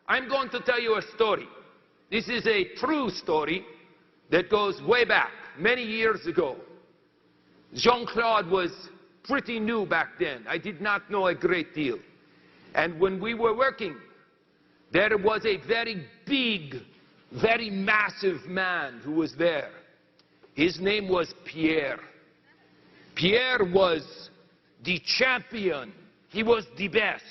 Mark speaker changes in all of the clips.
Speaker 1: I'm going to tell you a story. This is a true story that goes way back, many years ago. Jean-Claude was pretty new back then. I did not know a great deal. And when we were working, there was a very big, very massive man who was there. His name was Pierre. Pierre was the champion. He was the best.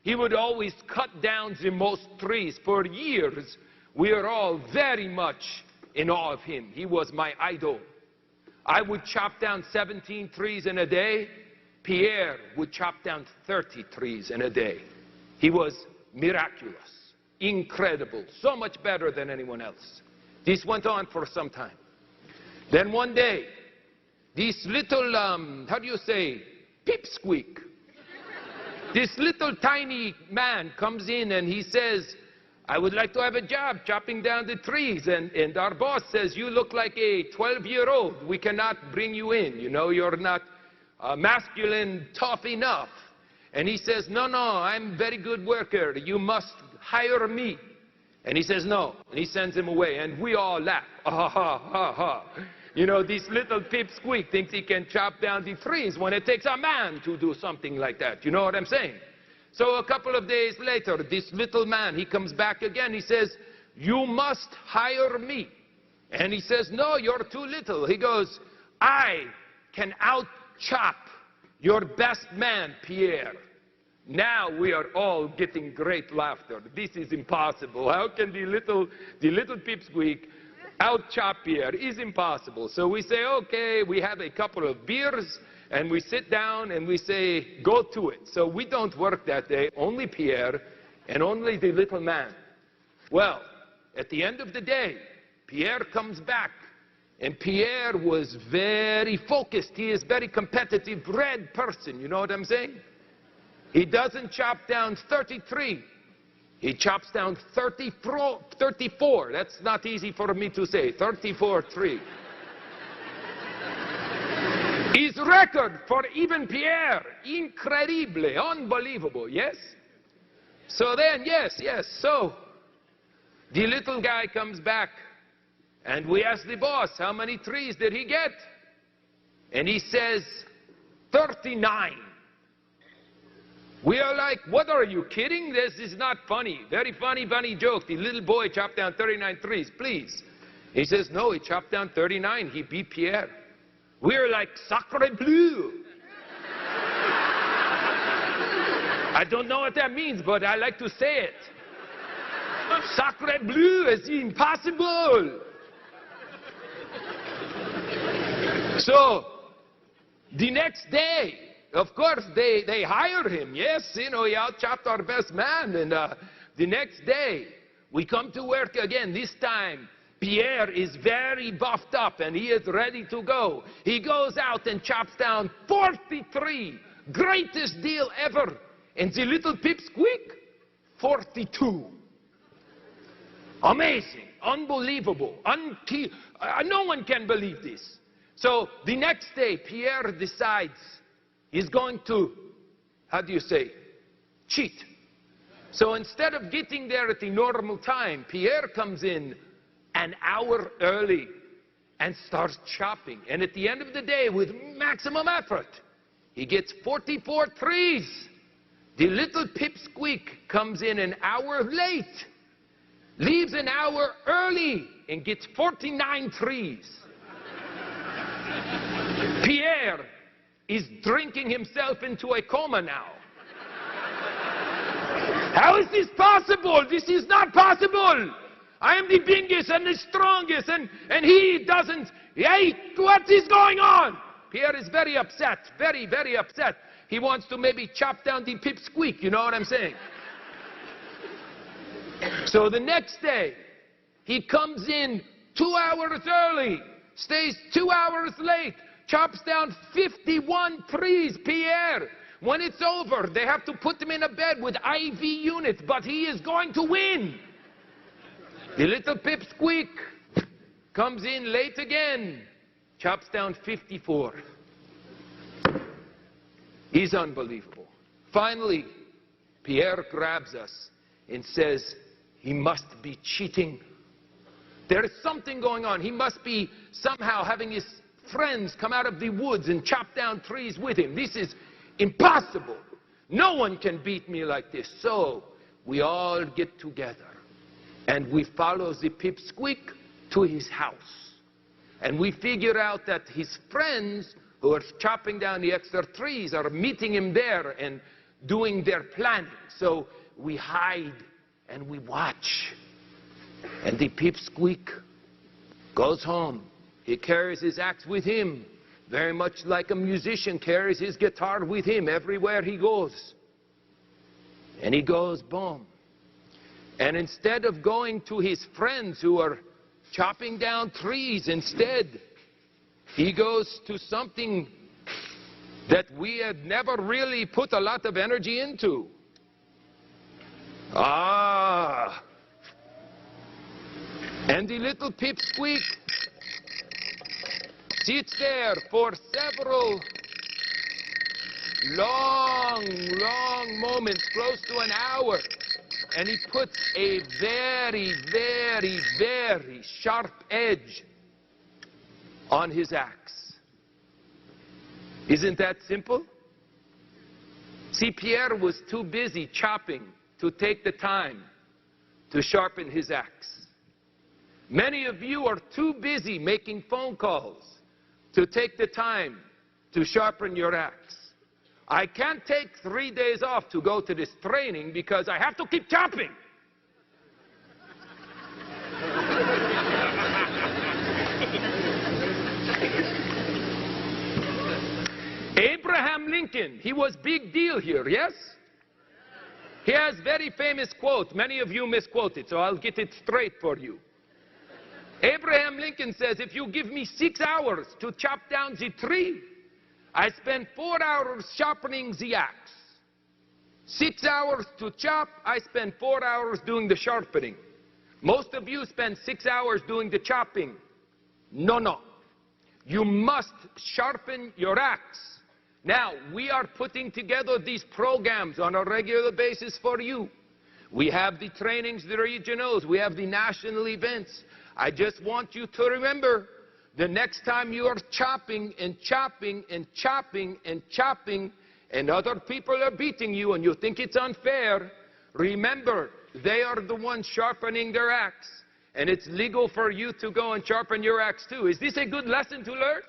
Speaker 1: He would always cut down the most trees. For years, we were all very much in awe of him. He was my idol. I would chop down 17 trees in a day. Pierre would chop down 30 trees in a day. He was miraculous, incredible, so much better than anyone else. This went on for some time. Then one day, this little, how do you say, pipsqueak. This little tiny man comes in and he says, I would like to have a job chopping down the trees. And our boss says, you look like a 12-year-old. We cannot bring you in. You know, you're not masculine, tough enough. And he says, no, I'm a very good worker. You must hire me. And he says, no. And he sends him away. And we all laugh. Ha, ha, ha, ha. You know, this little pipsqueak thinks he can chop down the trees when it takes a man to do something like that. You know what I'm saying? So a couple of days later, this little man, he comes back again. He says, you must hire me. And he says, no, you're too little. He goes, I can out-chop your best man, Pierre. Now we are all getting great laughter. This is impossible. How can the little pipsqueak out-chop Pierre? It's impossible. So we say, okay, we have a couple of beers, and we sit down and we say, go to it. So we don't work that day, only Pierre and only the little man. Well, at the end of the day, Pierre comes back. And Pierre was very focused. He is a very competitive, bred person. You know what I'm saying? He doesn't chop down 33. He chops down 34. That's not easy for me to say. 34 trees. His record for even Pierre, incredible, unbelievable, yes? So then, yes, so the little guy comes back and we ask the boss, how many trees did he get? And he says, 39. We are like, what, are you kidding? This is not funny. Very funny joke. The little boy chopped down 39 trees, please. He says, no, he chopped down 39. He beat Pierre. We're like, sacre bleu. I don't know what that means, but I like to say it. Sacre bleu is impossible. So, the next day, of course, they hired him. Yes, you know, he out-chopped our best man. And the next day, we come to work again. This time, Pierre is very buffed up and he is ready to go. He goes out and chops down 43. Greatest deal ever. And the little pipsqueak, 42. Amazing. Unbelievable. No one can believe this. So the next day, Pierre decides he's going to, how do you say, cheat. So instead of getting there at the normal time, Pierre comes in an hour early and starts chopping. And at the end of the day, with maximum effort, he gets 44 trees. The little pipsqueak comes in an hour late, leaves an hour early, and gets 49 trees. Pierre is drinking himself into a coma now. How is this possible? This is not possible. I am the biggest and the strongest, and he doesn't. Hey, what is going on? Pierre is very upset, very, very upset. He wants to maybe chop down the pipsqueak, you know what I'm saying? So the next day, he comes in 2 hours early, stays 2 hours late, chops down 51 trees, Pierre. When it's over, they have to put him in a bed with IV units, but he is going to win. The little pipsqueak comes in late again, chops down 54. He's unbelievable. Finally, Pierre grabs us and says, he must be cheating. There is something going on. He must be somehow having his friends come out of the woods and chop down trees with him. This is impossible. No one can beat me like this. So we all get together and we follow the pipsqueak to his house. And we figure out that his friends who are chopping down the extra trees are meeting him there and doing their planning. So we hide and we watch. And the pipsqueak goes home. He carries his axe with him, very much like a musician carries his guitar with him everywhere he goes. And he goes, boom. And instead of going to his friends who are chopping down trees, instead, he goes to something that we had never really put a lot of energy into. And the little pipsqueak sits there for several long moments, close to an hour, and he puts a very sharp edge on his axe. Isn't that simple? See, Pierre was too busy chopping to take the time to sharpen his axe. Many of you are too busy making phone calls to take the time to sharpen your axe. I can't take 3 days off to go to this training because I have to keep chopping. Abraham Lincoln, he was big deal here, yes? He has very famous quote. Many of you misquote it, so I'll get it straight for you. Abraham Lincoln says, if you give me 6 hours to chop down the tree, I spend 4 hours sharpening the axe. 6 hours to chop, I spend 4 hours doing the sharpening. Most of you spend 6 hours doing the chopping. No. You must sharpen your axe. Now, we are putting together these programs on a regular basis for you. We have the trainings, the regionals, we have the national events. I just want you to remember, the next time you are chopping and other people are beating you and you think it's unfair, remember, they are the ones sharpening their axe. And it's legal for you to go and sharpen your axe too. Is this a good lesson to learn?